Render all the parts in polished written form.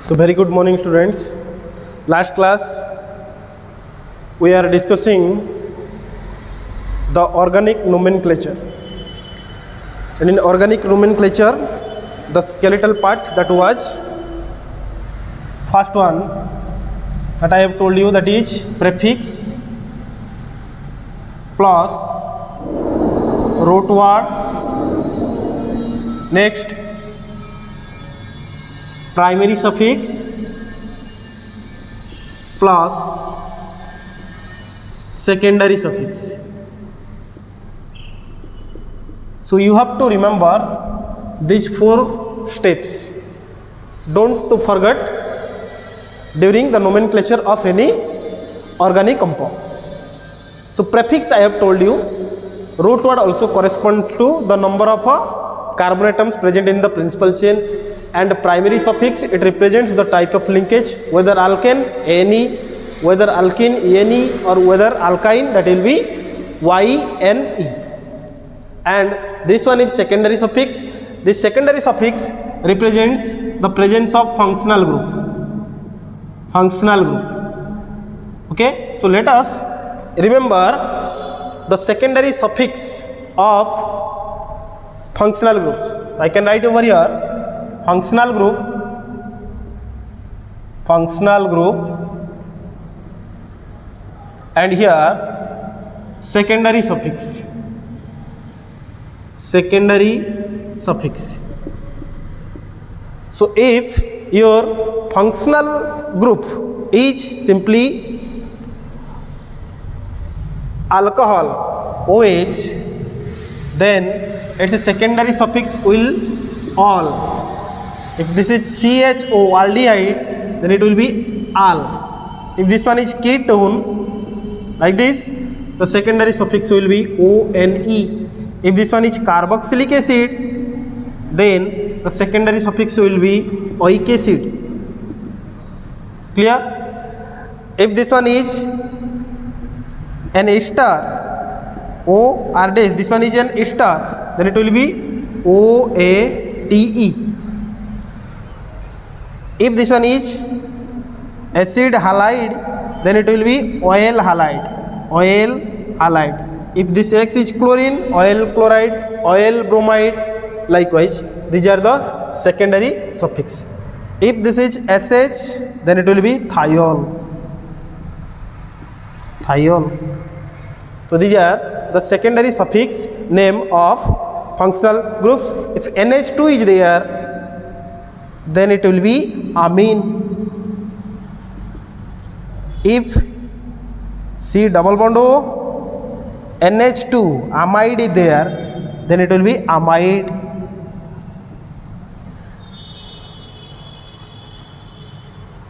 So very good morning students. Last class we are discussing the organic nomenclature, and in organic nomenclature the skeletal part, that was first one that I have told you, that is prefix plus root word, next primary suffix plus secondary suffix. So you have to remember these 4 steps. Don't to forget during the nomenclature of any organic compound. So prefix I have told you, root word also corresponds to the number of carbon atoms present in the principal chain, and primary suffix, it represents the type of linkage, whether alkane Ane, whether alkene Ene, or whether alkyne, that will be Yne. And this one is secondary suffix. This secondary suffix represents the presence of functional group. Okay, so let us remember the secondary suffix of functional groups. I can write over here functional group, and here secondary suffix. So if your functional group is simply alcohol OH, then its secondary suffix will al. If this is CHO aldehyde, then it will be al. If this one is ketone, like this, the secondary suffix will be ONE. If this one is carboxylic acid, then the secondary suffix will be oic acid. Clear? If this one is an ester, OR dash, this one is an ester, then it will be OATE. If this one is acid halide, then it will be oil halide. If this X is chlorine, oil chloride, oil bromide, likewise these are the secondary suffix. If this is SH, then it will be thiol. So these are the secondary suffix name of functional groups. If NH2 is there, then it will be amine. If C double bond O, NH2 amide is there, then it will be amide.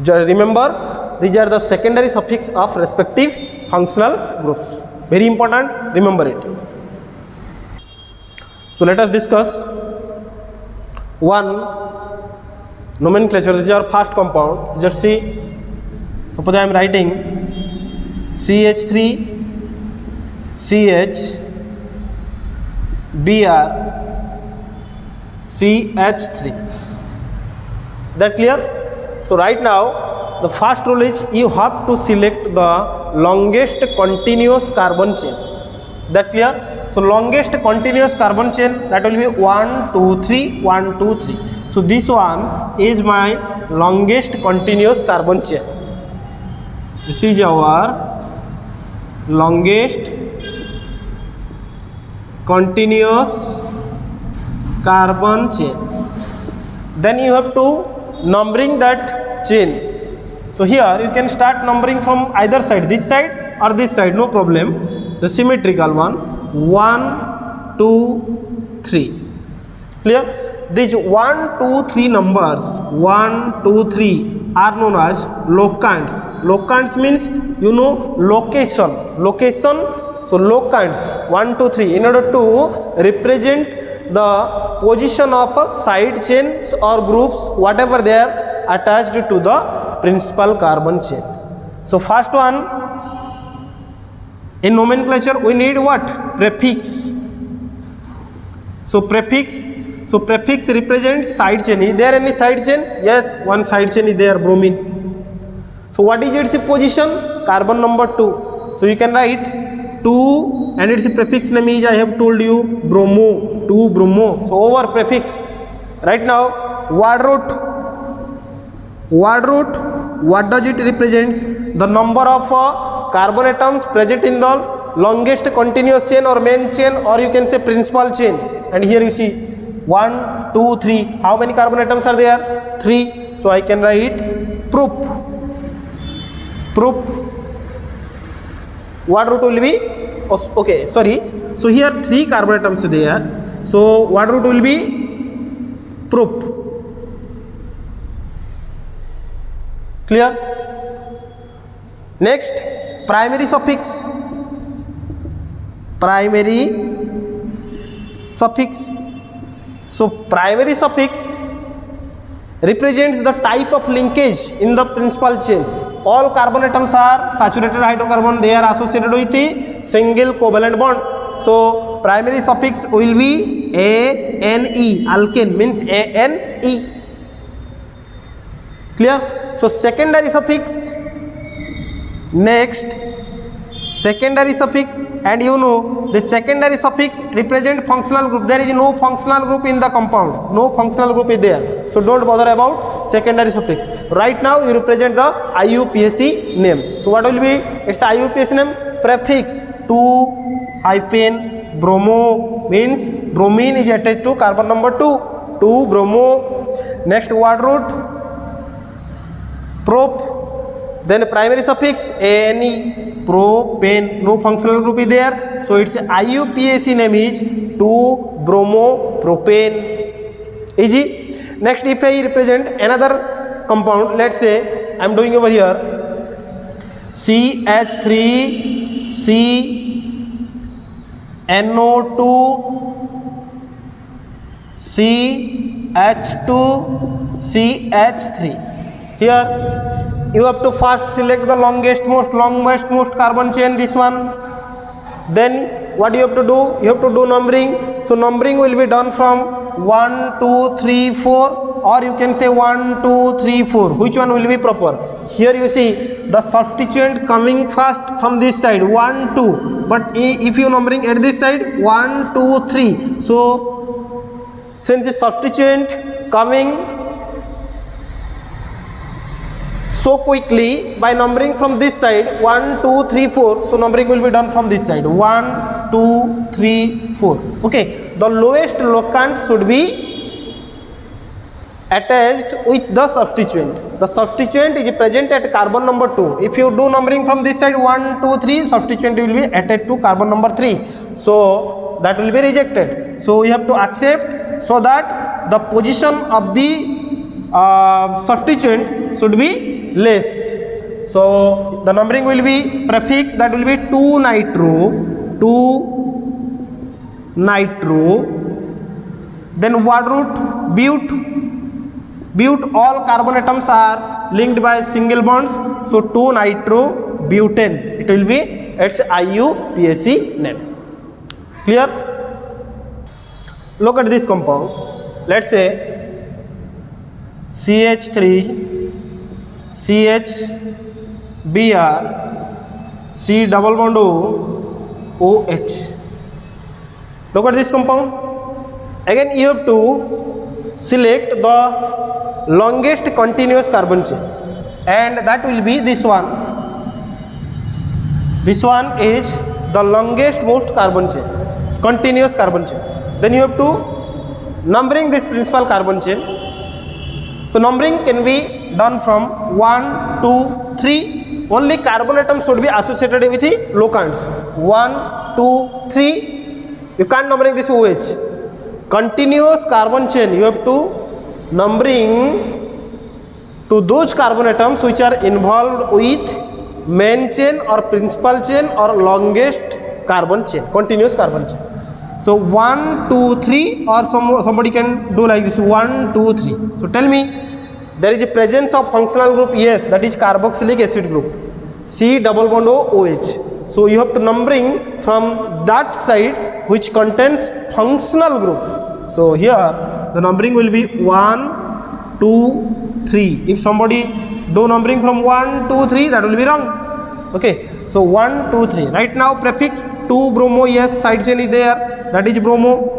Remember, these are the secondary suffix of respective functional groups. Very important, remember it. So let us discuss one nomenclature. This is our first compound. Just see, suppose I am writing CH3 CH Br CH3. That clear? So right now the first rule is you have to select the longest continuous carbon chain. That clear? So longest continuous carbon chain, that will be 1 2 3 1 2 3. So this one is my longest continuous carbon chain. This is our longest continuous carbon chain. Then you have to numbering that chain. So here you can start numbering from either side, this side or this side, no problem. The symmetrical one, 1 2 3. Clear? These 1 2 3 numbers, 1 2 3, are known as locands. Locands means, you know, location. So locands 1 2 3, in order to represent the position of side chains or groups, whatever they are attached to the principal carbon chain. So first one in nomenclature we need what? Prefix. So prefix So prefix represents side chain. Is there any side chain? Yes, one side chain is there, bromine. So what is its position? Carbon number 2. So you can write 2 and its prefix name is, I have told you, bromo, 2 bromo. So over prefix. Right now, word root, what does it represents? The number of carbon atoms present in the longest continuous chain or main chain, or you can say principal chain. And here you see 1, 2, 3. How many carbon atoms are there? 3. So I can write proof. Word root will be, okay, sorry. So here 3 carbon atoms are there. So word root will be proof. Clear? Next, primary suffix. So primary suffix represents the type of linkage in the principal chain. All carbon atoms are saturated hydrocarbon. They are associated with the single covalent bond. So primary suffix will be ANE. Alkane means ANE. Clear? So secondary suffix. Next, secondary suffix, and you know the secondary suffix represent functional group. There is no functional group in the compound. No functional group is there. So don't bother about secondary suffix. Right now you represent the IUPAC name. So what will be its IUPAC name? Prefix 2-bromo means bromine is attached to carbon number 2. 2-bromo. Next word root prop. Then primary suffix ANE, propane, no functional group is there. So its IUPAC name is 2-bromo-propane. Easy. Next, if I represent another compound, let's say I am doing over here CH3CNO2CH2CH3. Here you have to first select the longest most carbon chain, this one. Then what you have to do? You have to do numbering. So numbering will be done from 1, 2, 3, 4, or you can say 1, 2, 3, 4. Which one will be proper? Here you see the substituent coming first from this side, 1, 2. But if you numbering at this side, 1, 2, 3. So since the substituent coming so quickly by numbering from this side 1, 2, 3, 4, so numbering will be done from this side 1, 2, 3, 4. Okay, the lowest locant should be attached with the substituent. The substituent is present at carbon number 2. If you do numbering from this side 1, 2, 3, substituent will be attached to carbon number 3. So that will be rejected. So we have to accept so that the position of the substituent should be less. So the numbering will be prefix, that will be 2-nitro, then word root bute, all carbon atoms are linked by single bonds, so 2-nitrobutane, it will be its IUPAC name. Clear? Look at this compound. Let's say CH3 CHBr C double bond OH. Look at this compound. Again you have to select the longest continuous carbon chain, and that will be this one. This one is the longest most carbon chain, continuous carbon chain. Then you have to numbering this principal carbon chain. So numbering can be done from 1, 2, 3. Only carbon atoms should be associated with the locants. 1, 2, 3. You can't numbering this OH. Continuous carbon chain, you have to numbering to those carbon atoms which are involved with main chain or principal chain or longest carbon chain, continuous carbon chain. So 1, 2, 3, or somebody can do like this 1, 2, 3. So tell me, there is a presence of functional group, yes, that is carboxylic acid group, C double bond OH. So you have to numbering from that side which contains functional group. So here the numbering will be 1, 2, 3. If somebody do numbering from 1, 2, 3, that will be wrong. Okay, so 1, 2, 3. Right now prefix 2 bromo, yes, side chain is there, that is bromo.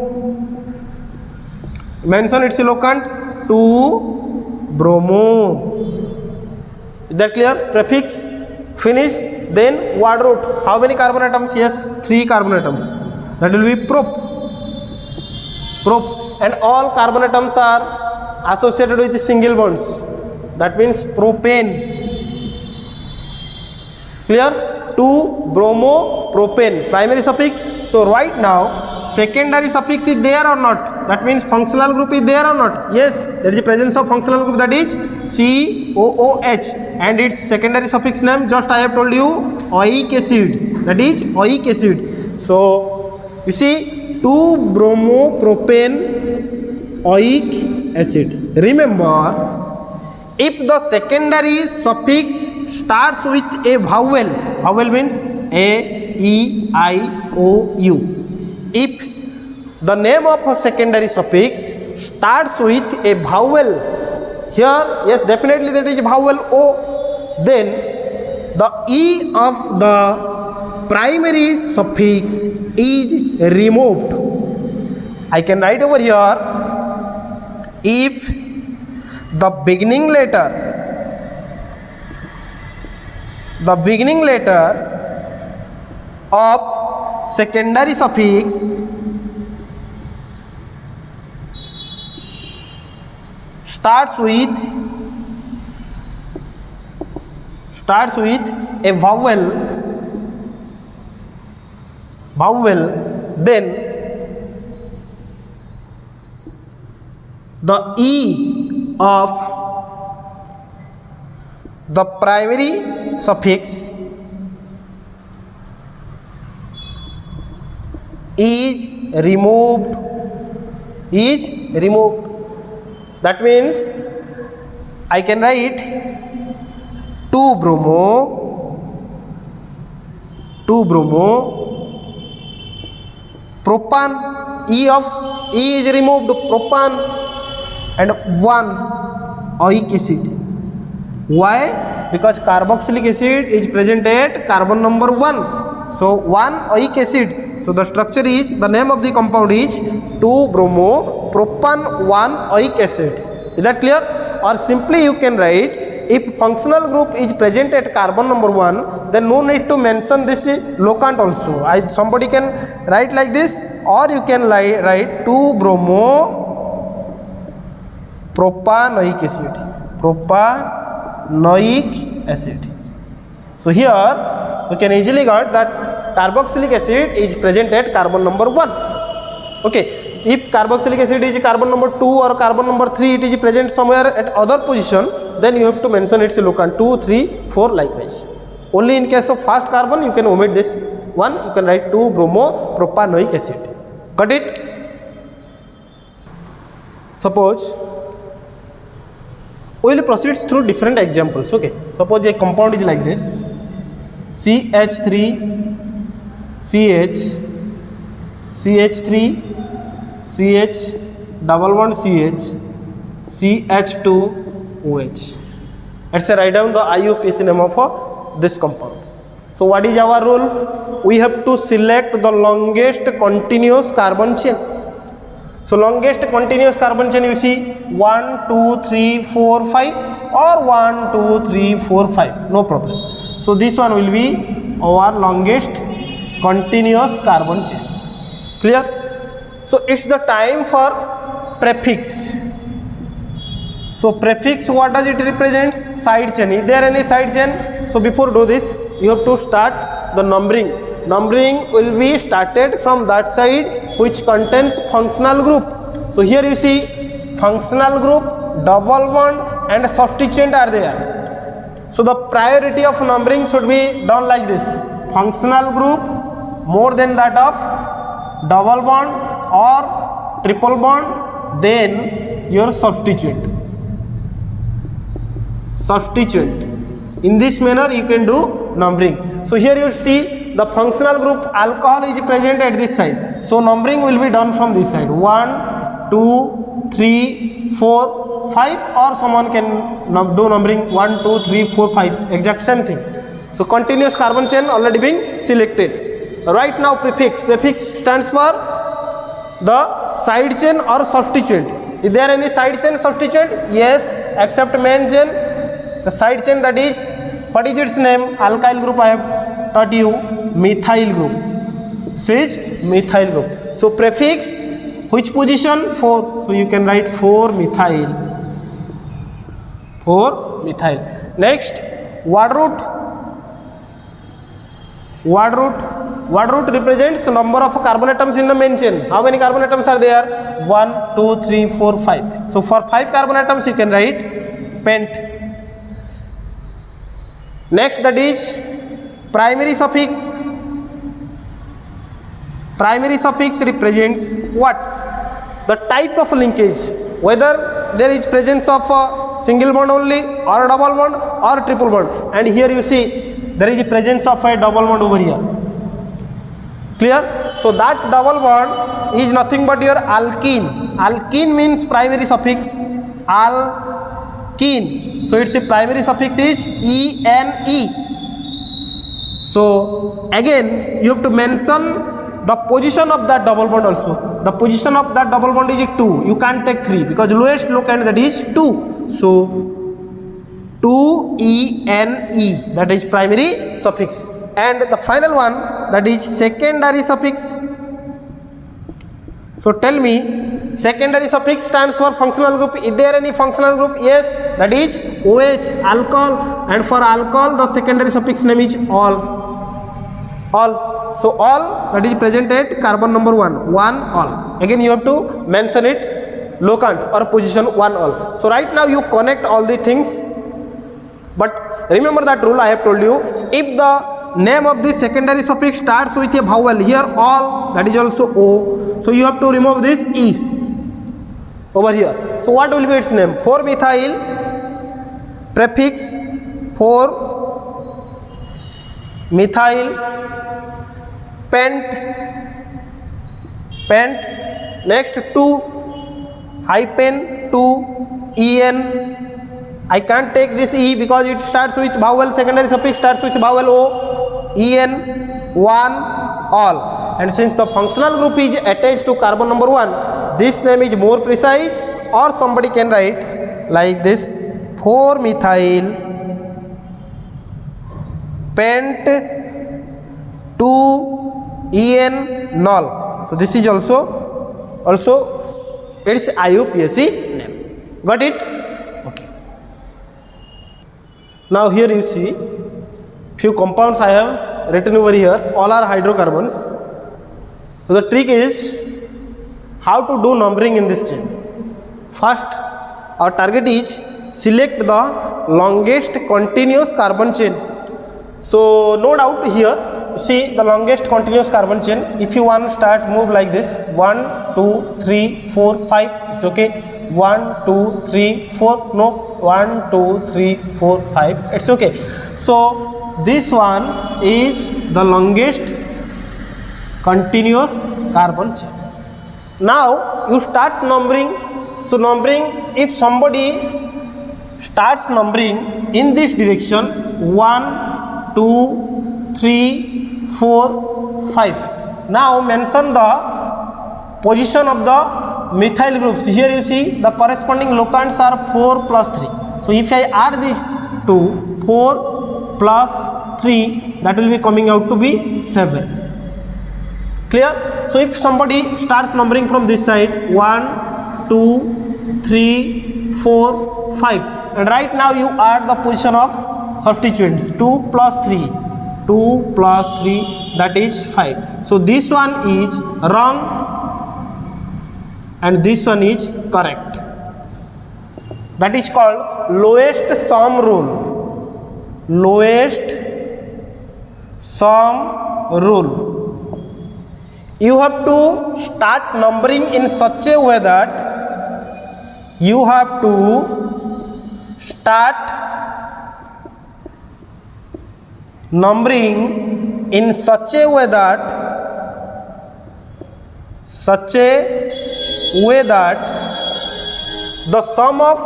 Mention its locant 2 bromo. Is that clear? Prefix, finish, then word root. How many carbon atoms? Yes, 3 carbon atoms. That will be prop. And all carbon atoms are associated with single bonds. That means propane. Clear? 2 bromo propane, primary suffix. So right now secondary suffix is there or not? That means functional group is there or not? Yes, there is a presence of functional group, that is COOH, and its secondary suffix name just I have told you, oic acid, that is oic acid. So you see 2 bromo propane oic acid. Remember, if the secondary suffix starts with a vowel, vowel means A, E, I, O, U. If the name of a secondary suffix starts with a vowel, here, yes, definitely that is vowel O, then the E of the primary suffix is removed. I can write over here, if the beginning letter of secondary suffix starts with a vowel, then the E of the primary suffix is removed. That means I can write 2 bromo propan. E is removed, propan, and 1 oic acid. Why? Because carboxylic acid is present at carbon number 1. So 1 oic acid. So the structure is, the name of the compound is 2 bromo propan 1 oic acid. Is that clear? Or simply you can write, if functional group is present at carbon number 1, then no need to mention this locant also. Somebody can write like this, or you can write 2 bromo propanoic acid. So here we can easily got that carboxylic acid is present at carbon number 1. Okay, if carboxylic acid is carbon number 2 or carbon number 3, it is present somewhere at other position, then you have to mention its locant 2, 3, 4 likewise. Only in case of first carbon you can omit this one, you can write 2 bromo propanoic acid. Got it? Suppose we will proceed through different examples. Okay, suppose a compound is like this, CH3 CH CH3 CH double bond CH CH2 OH. Let's say write down the IUPAC name of this compound. So what is our rule? We have to select the longest continuous carbon chain. So longest continuous carbon chain, you see 1, 2, 3, 4, 5 or 1, 2, 3, 4, 5, no problem. So this one will be our longest continuous carbon chain. Clear? So it's the time for prefix. So prefix, what does it represent? Side chain. Is there any side chain? So before do this, you have to start the numbering. Numbering will be started from that side which contains functional group. So here you see functional group, double bond and substituent are there. So the priority of numbering should be done like this: functional group more than that of double bond or triple bond, then your substituent. In this manner you can do numbering. So here you see the functional group alcohol is present at this side. So numbering will be done from this side: 1, 2, 3, 4, 5, or someone can do numbering 1, 2, 3, 4, 5, exact same thing. So continuous carbon chain already been selected. Right now prefix. Prefix stands for the side chain or substituent. Is there any side chain substituent? Yes, except main chain. The side chain, that is, what is its name? Alkyl group I have taught you, methyl group. This is methyl group. So prefix, which position? 4. So you can write 4-methyl. 4-methyl. Next, word root. Word root represents number of carbon atoms in the main chain. How many carbon atoms are there? 1, 2, 3, 4, 5. So for 5 carbon atoms you can write pent. Next, that is primary suffix. Primary suffix represents what? The type of linkage, whether there is presence of a single bond only, or a double bond, or triple bond. And here you see there is a presence of a double bond over here. Clear? So that double bond is nothing but your alkene. Alkene means primary suffix alkene. So its primary suffix is ene. So again you have to mention the position of that double bond also. The position of that double bond is 2. You can't take 3 because lowest locant, that is 2. So 2ene, that is primary suffix. And the final one, that is secondary suffix. So tell me, secondary suffix stands for functional group. Is there any functional group? Yes, that is OH, alcohol. And for alcohol, the secondary suffix name is all. So all, that is present at carbon number 1, 1 all. Again you have to mention it, locant or position 1 all. So right now you connect all the things. But remember that rule I have told you. If the name of the secondary suffix starts with a vowel, here all, that is also O. So you have to remove this E over here. So what will be its name? 4-methyl, prefix 4-methyl, pent. Next 2-2-en. I can't take this E because it starts with vowel, secondary suffix starts with vowel O, en, 1 all. And since the functional group is attached to carbon number 1, this name is more precise, or somebody can write like this: 4-methyl pent 2-en null. So this is also its IUPAC name. Got it? Okay. Now here you see few compounds I have written over here. All are hydrocarbons. So the trick is how to do numbering in this chain. First, our target is select the longest continuous carbon chain. So no doubt here, see the longest continuous carbon chain. If you want to start, move like this: 1, 2, 3, 4, 5. It's okay. 1, 2, 3, 4. No, 1, 2, 3, 4, 5. It's okay. So this one is the longest continuous carbon chain. Now you start numbering. So numbering, if somebody starts numbering in this direction, 1, 2, 3, 4, 5. Now mention the position of the methyl groups. Here you see the corresponding locants are 4 plus 3. So if I add these two, 4 plus 3, that will be coming out to be 7. Clear? So if somebody starts numbering from this side, 1, 2, 3, 4, 5. And right now you add the position of substituents, 2 plus 3. 2 plus 3, that is 5. So this one is wrong and this one is correct. That is called lowest sum rule. Lowest sum rule. You have to start numbering in such a way that you have to start numbering in such a way that the sum of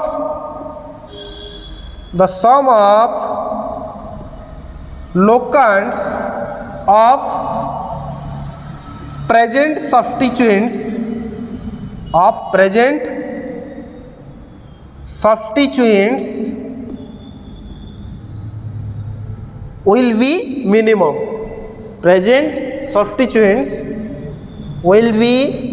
locants of present substituents will be minimum. Present substituents will be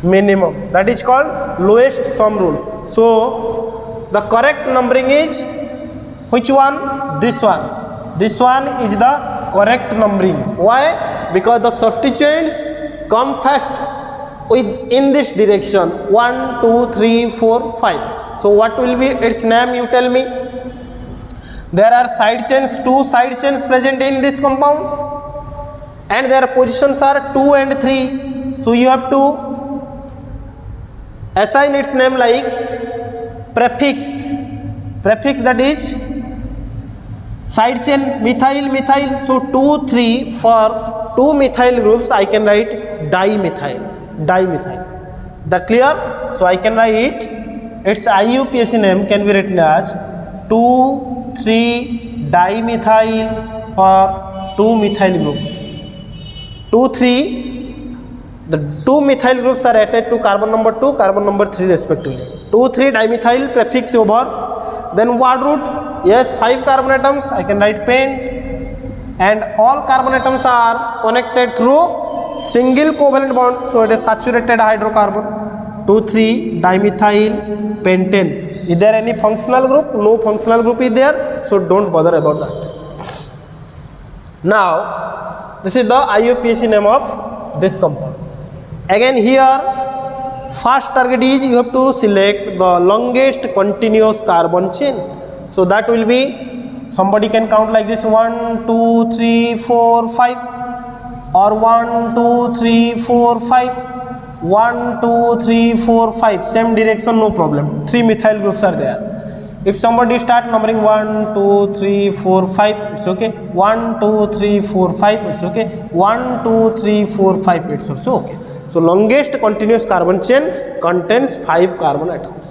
minimum. That is called lowest sum rule. So the correct numbering is which one? This one. This one is the correct numbering. Why? Because the substituents come first in this direction. 1, 2, 3, 4, 5. So what will be its name? You tell me. There are side chains, 2 side chains present in this compound, and their positions are 2 and 3. So you have to assign its name like prefix, that is side chain methyl. So 2, 3 for 2 methyl groups I can write dimethyl. That clear? So I can write its IUPAC name can be written as 2, 3 dimethyl for 2 methyl groups. 2, 3, the 2 methyl groups are attached to carbon number 2, carbon number 3 respectively. 2, 3 dimethyl prefix over. Then word root, yes, 5 carbon atoms I can write pent, and all carbon atoms are connected through single covalent bonds. So it is saturated hydrocarbon. 2, 3 dimethyl pentane. Is there any functional group? No functional group is there, so don't bother about that. Now this is the IUPAC name of this compound. Again here first target is you have to select the longest continuous carbon chain. So that will be, somebody can count like this, 1, 2, 3, 4, 5, or 1, 2, 3, 4, 5, 1, 2, 3, 4, 5, same direction, no problem. 3 methyl groups are there. If somebody start numbering 1, 2, 3, 4, 5, it's okay. 1, 2, 3, 4, 5, it's okay. 1, 2, 3, 4, 5, it's also okay. So longest continuous carbon chain contains 5 carbon atoms.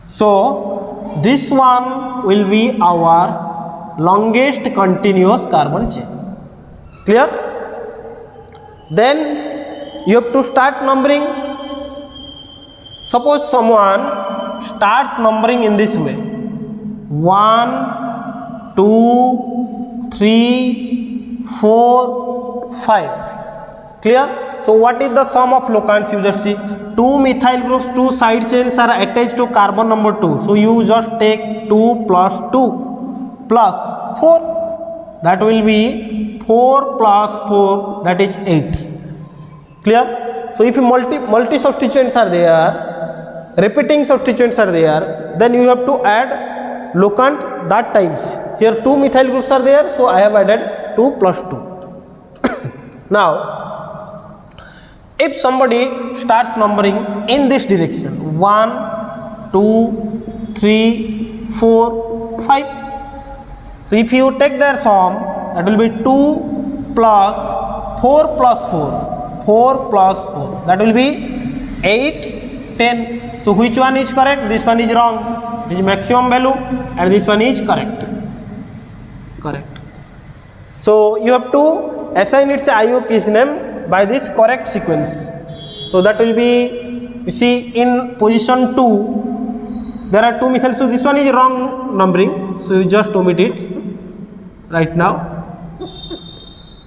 So this one will be our longest continuous carbon chain. Clear? Then you have to start numbering. Suppose someone starts numbering in this way: 1, 2, 3, 4, 5. Clear? So what is the sum of locants? You just see 2 methyl groups, 2 side chains are attached to carbon number 2. So you just take 2 plus 2 plus 4. That will be 4 plus 4, that is 8. Clear? So if multi substituents are there, repeating substituents are there, then you have to add locant that times. Here 2 methyl groups are there, so I have added 2 plus 2. Now if somebody starts numbering in this direction, 1, 2, 3, 4, 5. So if you take their sum, that will be 2 plus 4 plus 4, 4 plus 4, that will be 8, 10. So which one is correct? This one is wrong. This is maximum value and this one is correct. So you have to assign its IUPAC name by this correct sequence. So that will be, you see, in position 2 there are 2 methyl, so this one is wrong numbering, so you just omit it right now.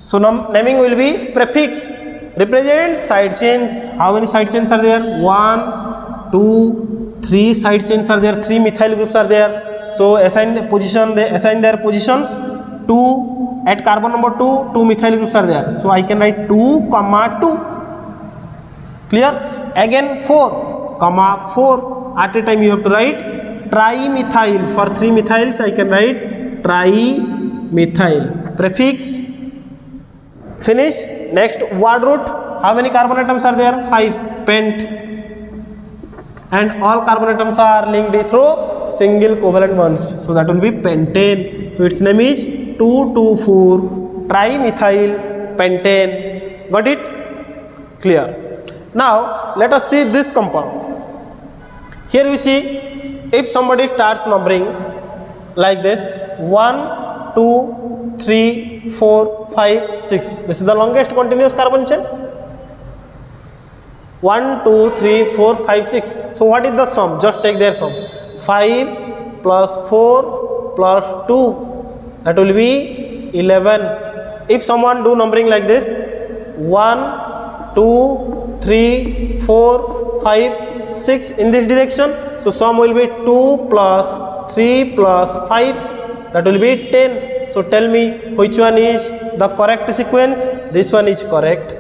So naming will be prefix, represents side chains. How many side chains are there? 1, 2, 3 side chains are there, 3 methyl groups are there. So assign the position, they assign their positions. 2 at carbon number 2, 2 methyl groups are there. So I can write 2, 2. Clear? Again 4, 4. At a time you have to write trimethyl. For 3 methyls I can write trimethyl. Prefix. Finish. Next word root. How many carbon atoms are there? 5. Pent. And all carbon atoms are linked through single covalent bonds. So that will be pentane. So its name is 2,2,4 trimethyl pentane. Got it? Clear. Now let us see this compound. Here we see, if somebody starts numbering like this, 1, 2, 3, 4, 5, 6. This is the longest continuous carbon chain. 1, 2, 3, 4, 5, 6. So what is the sum? Just take their sum. 5 plus 4 plus 2, that will be 11. If someone do numbering like this, 1, 2, 3, 4, 5, 6 in this direction, so sum will be 2 plus 3 plus 5, that will be 10. So tell me which one is the correct sequence. This one is correct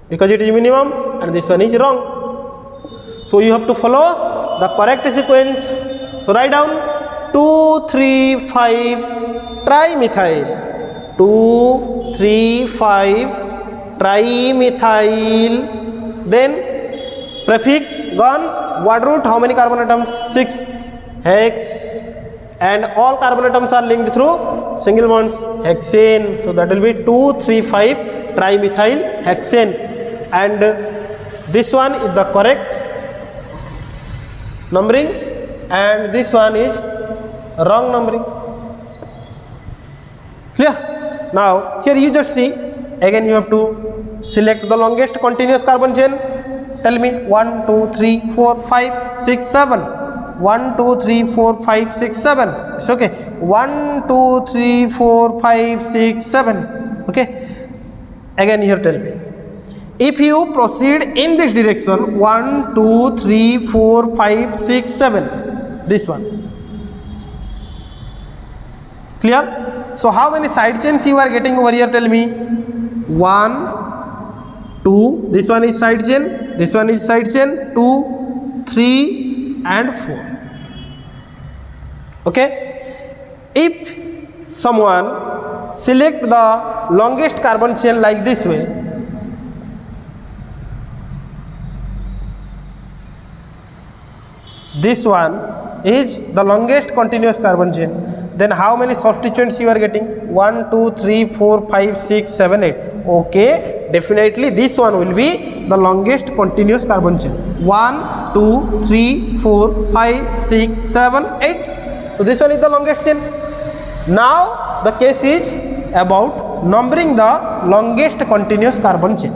because it is minimum, and this one is wrong. So you have to follow the correct sequence. So write down 2, 3, 5 trimethyl, 2, 3, 5 trimethyl, then prefix gone, word root, how many carbon atoms? 6, hex, and all carbon atoms are linked through single bonds, hexane. So that will be 2, 3, 5 trimethyl hexane, and this one is the correct numbering and this one is wrong numbering. Clear? Now here you just see, again you have to select the longest continuous carbon chain. Tell me 1, 2, 3, 4, 5, 6, 7. 1, 2, 3, 4, 5, 6, 7. It's okay. 1, 2, 3, 4, 5, 6, 7. Okay. Again here tell me, if you proceed in this direction, 1, 2, 3, 4, 5, 6, 7, this one. Clear? So how many side chains you are getting over here? Tell me. 1, 2, this one is side chain, this one is side chain, 2, 3 and 4. Okay. If someone select the longest carbon chain like this way, this one is the longest continuous carbon chain, then how many substituents you are getting? 1, 2, 3, 4, 5, 6, 7, 8. Okay, definitely this one will be the longest continuous carbon chain. 1, 2, 3, 4, 5, 6, 7, 8. So this one is the longest chain. Now the case is about numbering the longest continuous carbon chain.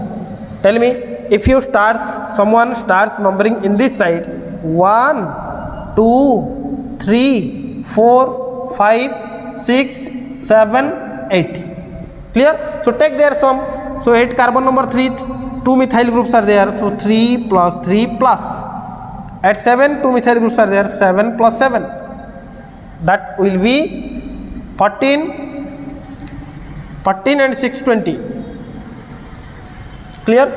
Tell me, if you someone starts numbering in this side, 1, 2, 3, 4, 5, 6, 7, 8. Clear? So take their sum. So 8 carbon number 3, 2 methyl groups are there. So 3 plus 3 plus. At 7, 2 methyl groups are there. 7 plus 7. That will be 14 and 6, 20. Clear?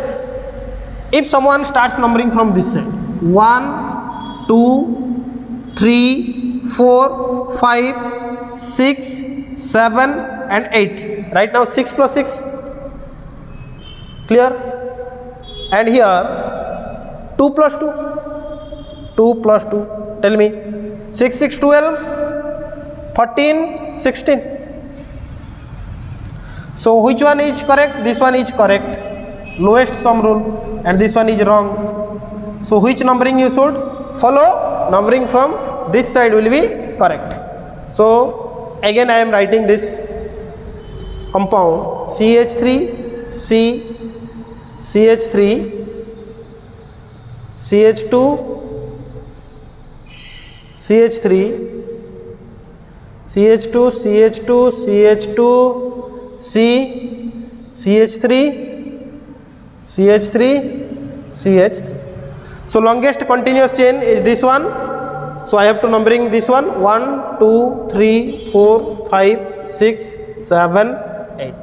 If someone starts numbering from this side, 1, 2, 3, 4, 5, 6, 7 and 8. Right now 6 plus 6. Clear? And here 2 plus 2. 2 plus 2. Tell me. 6, 6, 12. 14, 16. So which one is correct? This one is correct. Lowest sum rule. And this one is wrong. So which numbering you should follow? Numbering from this side will be correct. So again I am writing this compound CH3, C, CH3, CH2, CH3, CH2, CH2, CH2, C, CH3, CH3, CH3. So longest continuous chain is this one. So I have to numbering this one. 1, 2, 3, 4, 5, 6, 7, 8.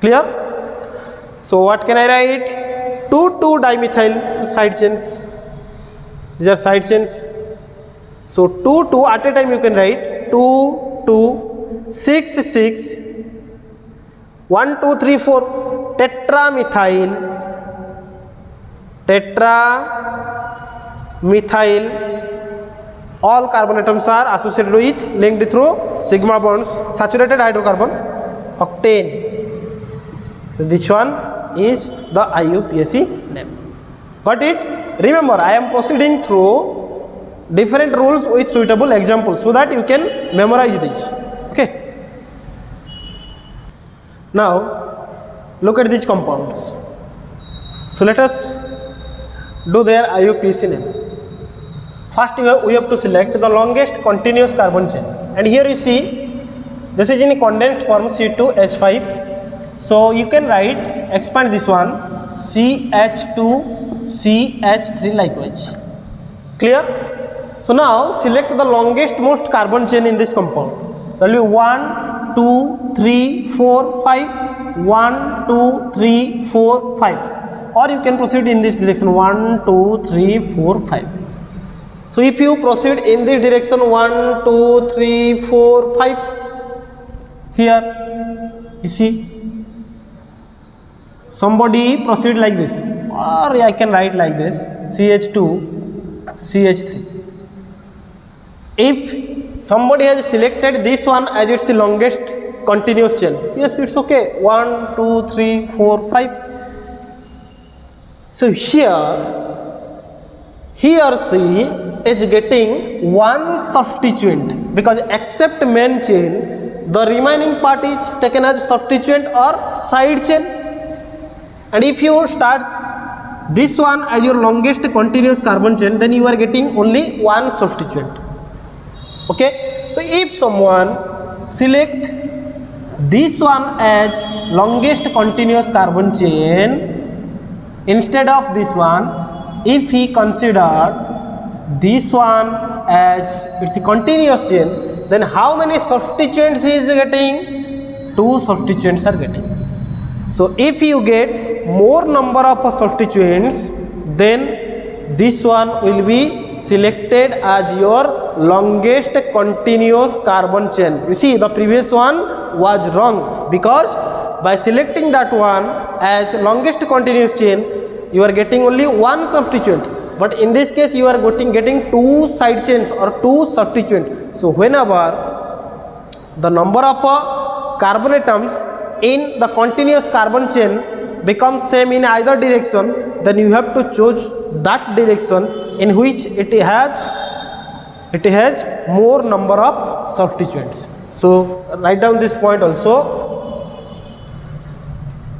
Clear? So what can I write? 2, 2 dimethyl side chains. These are side chains. So 2, 2 at a time you can write 2, 2, 6, 6, 1, 2, 3, 4 tetramethyl. All carbon atoms are associated with, linked through sigma bonds, saturated hydrocarbon octane. This one is the IUPAC name. Got it? Remember, I am proceeding through different rules with suitable examples so that you can memorize this. Okay. Now look at these compounds. So let us do their IUPAC name. First we have to select the longest continuous carbon chain, and here you see this is in condensed form C2H5. So you can write, expand this one, CH2CH3 likewise. Clear? So now select the longest most carbon chain in this compound. That will be 1, 2, 3, 4, 5. 1, 2, 3, 4, 5. Or you can proceed in this direction, 1, 2, 3, 4, 5. So if you proceed in this direction, 1, 2, 3, 4, 5, here you see somebody proceed like this, or I can write like this, CH2, CH3. If somebody has selected this one as its longest continuous chain, yes, it's okay, 1, 2, 3, 4, 5. So here he or she is getting one substituent, because except main chain the remaining part is taken as substituent or side chain. And if you start this one as your longest continuous carbon chain, then you are getting only one substituent. Okay, so if someone select this one as longest continuous carbon chain instead of this one, if he considered this one as its continuous chain, then how many substituents he is getting? 2 substituents are getting. So if you get more number of substituents, then this one will be selected as your longest continuous carbon chain. You see, the previous one was wrong, because by selecting that one as longest continuous chain, you are getting only one substituent. But in this case, you are getting 2 side chains or 2 substituents. So whenever the number of carbon atoms in the continuous carbon chain becomes same in either direction, then you have to choose that direction in which it has more number of substituents. So write down this point also.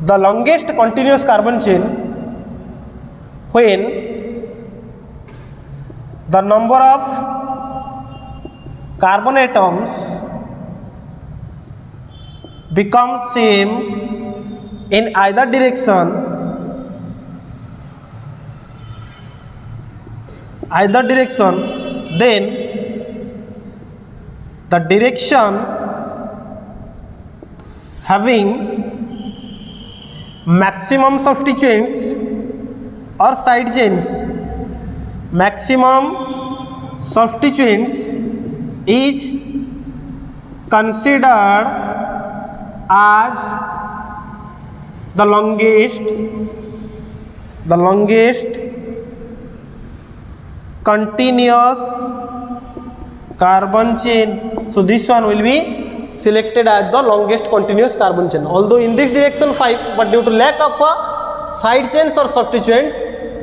The longest continuous carbon chain, when the number of carbon atoms becomes same in either direction, then the direction having maximum substituents or side chains, maximum substituents is considered as the longest continuous carbon chain. So this one will be selected as the longest continuous carbon chain, although in this direction 5, but due to lack of side chains or substituents,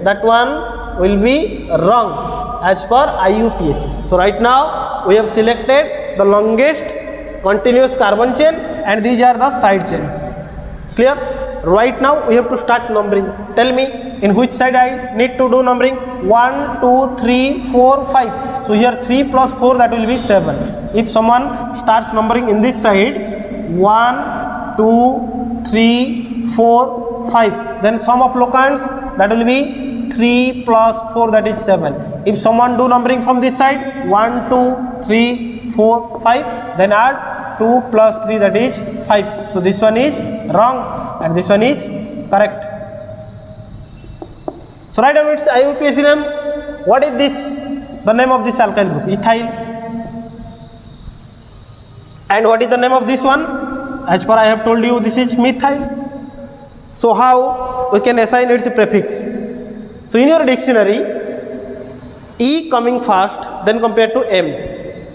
that one will be wrong as per IUPAC. So right now we have selected the longest continuous carbon chain, and these are the side chains. Clear? Right now we have to start numbering. Tell me in which side I need to do numbering. 1, 2, 3, 4, 5. So here 3 plus 4, that will be 7. If someone starts numbering in this side, 1, 2, 3, 4, 5, then sum of locants, that will be 3 plus 4, that is 7. If someone do numbering from this side, 1, 2, 3, 4, 5, then add 2 plus 3, that is 5. So this one is wrong and this one is correct. So write down its IUPAC name. What is this? The name of this alkyl group, ethyl. And what is the name of this one? As per I have told you, this is methyl. So how we can assign its prefix? So in your dictionary, E coming first, then compared to M.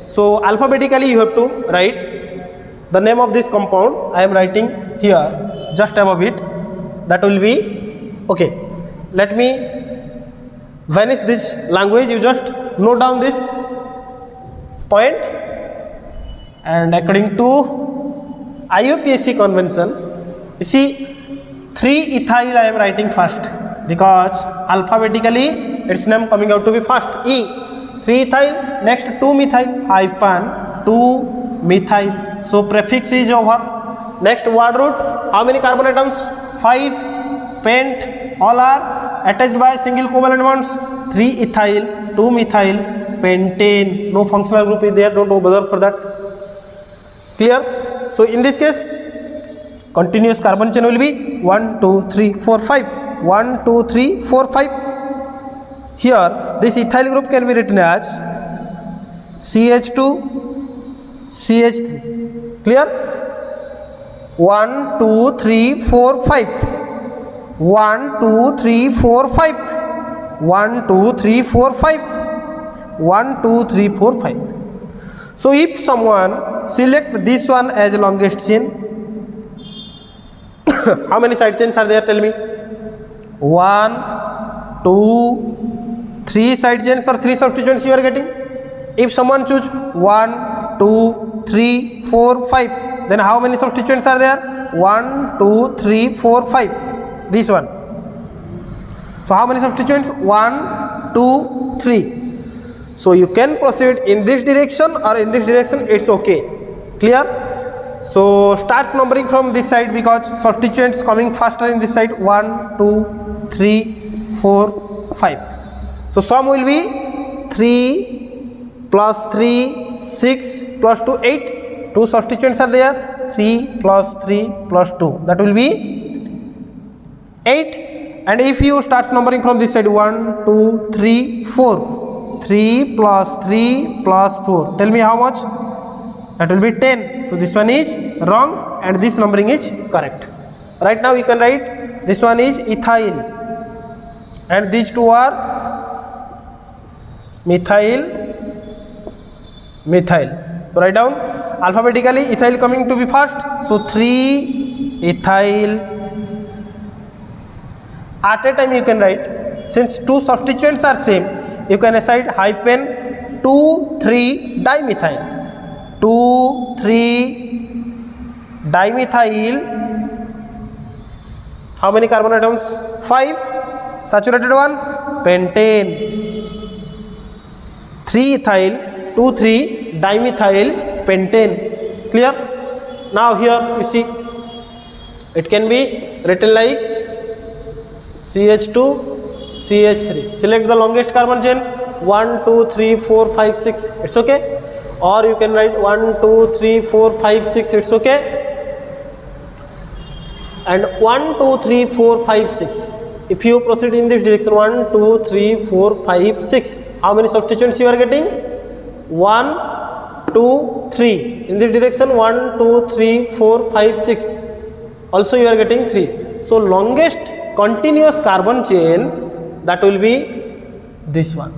So alphabetically you have to write the name of this compound. I am writing here just above it. that will be okay. Let me vanish this language. You just note down this point, and according to IUPAC convention, you see 3-ethyl I am writing first because alphabetically its name coming out to be first E. 3-ethyl, next 2-methyl hyphen 2-methyl. So prefix is over. Next word root, how many carbon atoms? 5. Pent, all are attached by single covalent bonds. 3-ethyl, 2-methyl, pentane. No functional group is there, don't bother for that. Clear? So in this case, continuous carbon chain will be 1, 2, 3, 4, 5. 1, 2, 3, 4, 5. Here, this ethyl group can be written as CH2, CH3. Clear? 1, 2, 3, 4, 5. 1, 2, 3, 4, 5. 1, 2, 3, 4, 5. 1, 2, 3, 4, 5. So if someone select this one as longest chain, how many side chains are there? Tell me. 1, 2, 3 side chains or 3 substituents you are getting. If someone choose 1, 2, 3, 4, 5, then how many substituents are there? 1, 2, 3, 4, 5. This one. So how many substituents? 1, 2, 3. So you can proceed in this direction or in this direction, it's okay. Clear? So starts numbering from this side because substituents coming faster in this side. 1, 2, 3, 4, 5. So sum will be 3 plus 3, 6 plus 2, 8. 2 substituents are there. 3 plus 3 plus 2. That will be 8. And if you start numbering from this side, 1, 2, 3, 4. 3 plus 3 plus 4. Tell me how much? That will be 10. So this one is wrong and this numbering is correct. Right now you can write this one is ethyl and these two are methyl. So write down alphabetically ethyl coming to be first. So 3-ethyl. At a time you can write, since 2 substituents are same, you can assign hyphen 2,3-dimethyl. 2,3-dimethyl. How many carbon atoms? 5. Saturated one, pentane. 3-ethyl, 2,3-dimethyl pentane. Clear? Now here you see it can be written like CH2, CH3. Select the longest carbon chain. 1, 2, 3, 4, 5, 6. It's okay. Or you can write 1, 2, 3, 4, 5, 6. It's okay. And 1, 2, 3, 4, 5, 6. If you proceed in this direction, 1, 2, 3, 4, 5, 6. How many substituents you are getting? 1, 2, 3. In this direction, 1, 2, 3, 4, 5, 6. Also you are getting 3. So longest continuous carbon chain, that will be this one.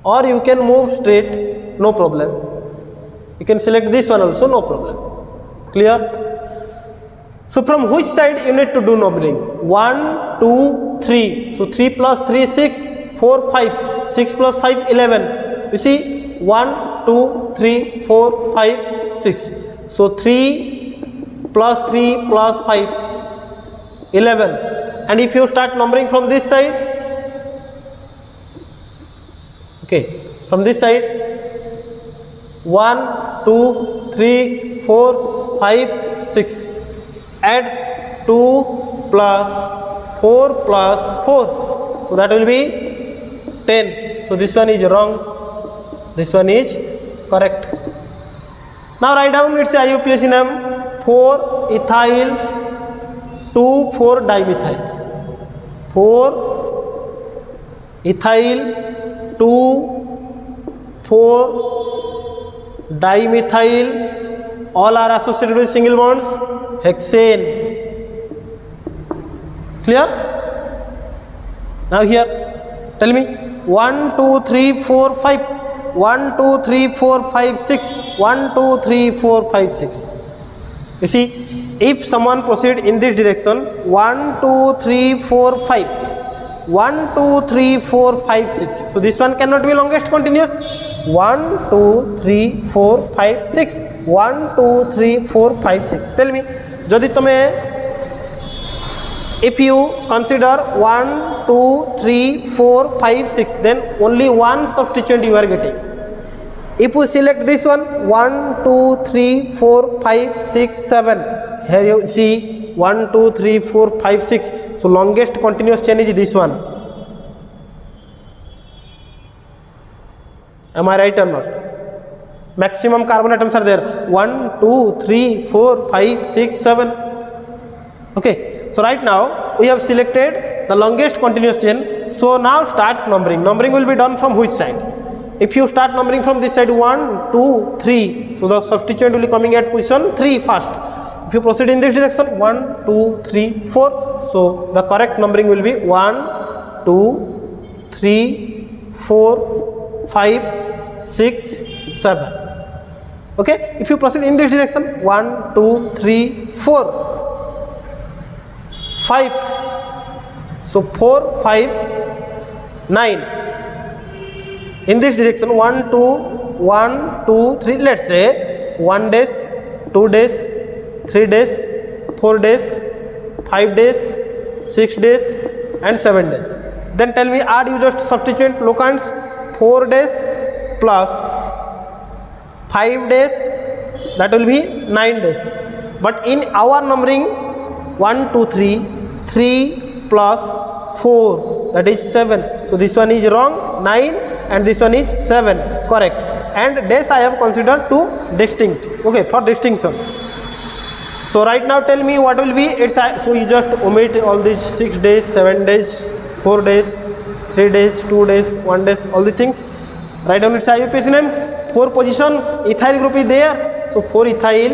Or you can move straight, no problem. You can select this one also, no problem. Clear? So from which side you need to do numbering? 1, 2, 3. So 3 plus 3, 6, 4, 5. 6 plus 5, 11. You see 1, 2, 3, 4, 5, 6. So 3 plus 3 plus 5, 11. And if you start numbering from this side, okay, from this side, 1, 2, 3, 4, 5, 6. Add 2 plus 4 plus 4. So that will be 10. So this one is wrong. This one is correct. Now write down its IUPAC name. 4-ethyl 2,4-dimethyl. 4-ethyl 2,4-dimethyl. All are associated with single bonds. Hexane. Clear? Now here, tell me 1, 2, 3, 4, 5. 1, 2, 3, 4, 5, 6. 1, 2, 3, 4, 5, 6. You see, if someone proceed in this direction 1 2 3 4 5 1 2 3 4 5 6, so this one cannot be longest continuous. 1 2 3 4 5 6 1 2 3 4 5 6. tell me, jodi tome if you consider 1 2 3 4 5 6, then only one substituent you are getting. If you select this one 1 2 3 4 5 6 7, here you see 1 2 3 4 5 6, so longest continuous chain is this one. Am I right or not? Maximum carbon atoms are there 1 2 3 4 5 6 7. Okay, so right now we have selected the longest continuous chain. So now starts numbering. Numbering will be done from which side? If you start numbering from this side 1 2 3, so the substituent will be coming at position 3 first. If you proceed in this direction 1 2 3 4, so the correct numbering will be 1 2 3 4 5 6 7. Okay, if you proceed in this direction 1 2 3 4 5, so 4 5 9. In this direction 1 2 1 2 3, let's say 1 days 2 days 3 days 4 days 5 days 6 days and 7 days. Then tell me, add you just substituent locants. 4 days plus 5 days, that will be 9 days. But in our numbering 1 2 3, 3 plus 4, that is 7. So this one is wrong, 9, and this one is 7, correct. And days I have considered two distinct, okay, for distinction. So right now tell me what will be its, so you just omit all these 6 days 7 days 4 days 3 days 2 days 1 days, all the things. Write down its IUPAC name. 4 position ethyl group is there, so 4 ethyl,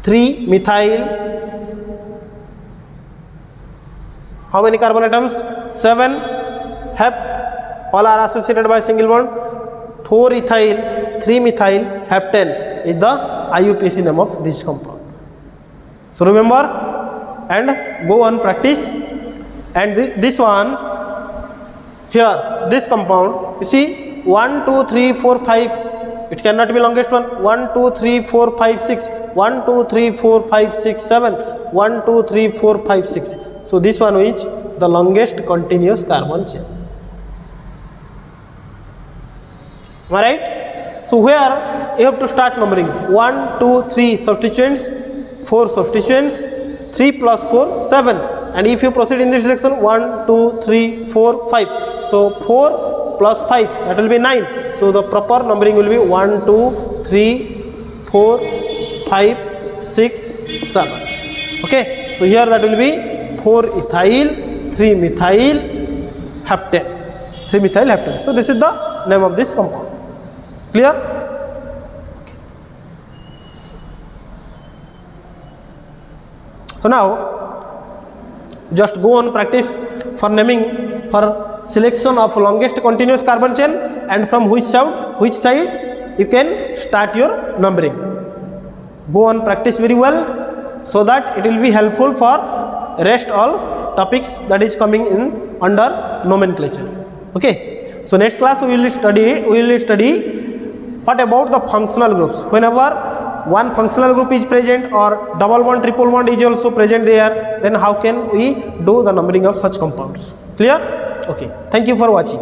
3 methyl. How many carbon atoms? 7. Hept, all are associated by single bond. 4 ethyl, 3 methyl, heptane is the IUPAC name of this compound. So remember and go on practice. And this one here, this compound, you see 1 2 3 4 5, it cannot be longest one. 1 2 3 4 5 6, 1 2 3 4 5 6 7, 1 2 3 4 5 6. So this one is the longest continuous carbon chain. Am I right? So where you have to start numbering 1 2 3 substituents, 4 substituents, 3 plus 4 7, and if you proceed in this direction 1 2 3 4 5, so 4 plus 5, that will be 9. So the proper numbering will be 1 2 3 4 5 6 7. Okay, so here that will be 4 ethyl, 3 methyl, heptane, 3 methyl heptane. So this is the name of this compound. Clear? Okay. So now just go on practice for naming, for selection of longest continuous carbon chain, and from which side you can start your numbering. Go on practice very well, so that it will be helpful for rest all topics that is coming in under nomenclature. Okay, so next class we will study what about the functional groups. Whenever one functional group is present or double bond triple bond is also present there, then how can we do the numbering of such compounds? Clear? Okay, thank you for watching.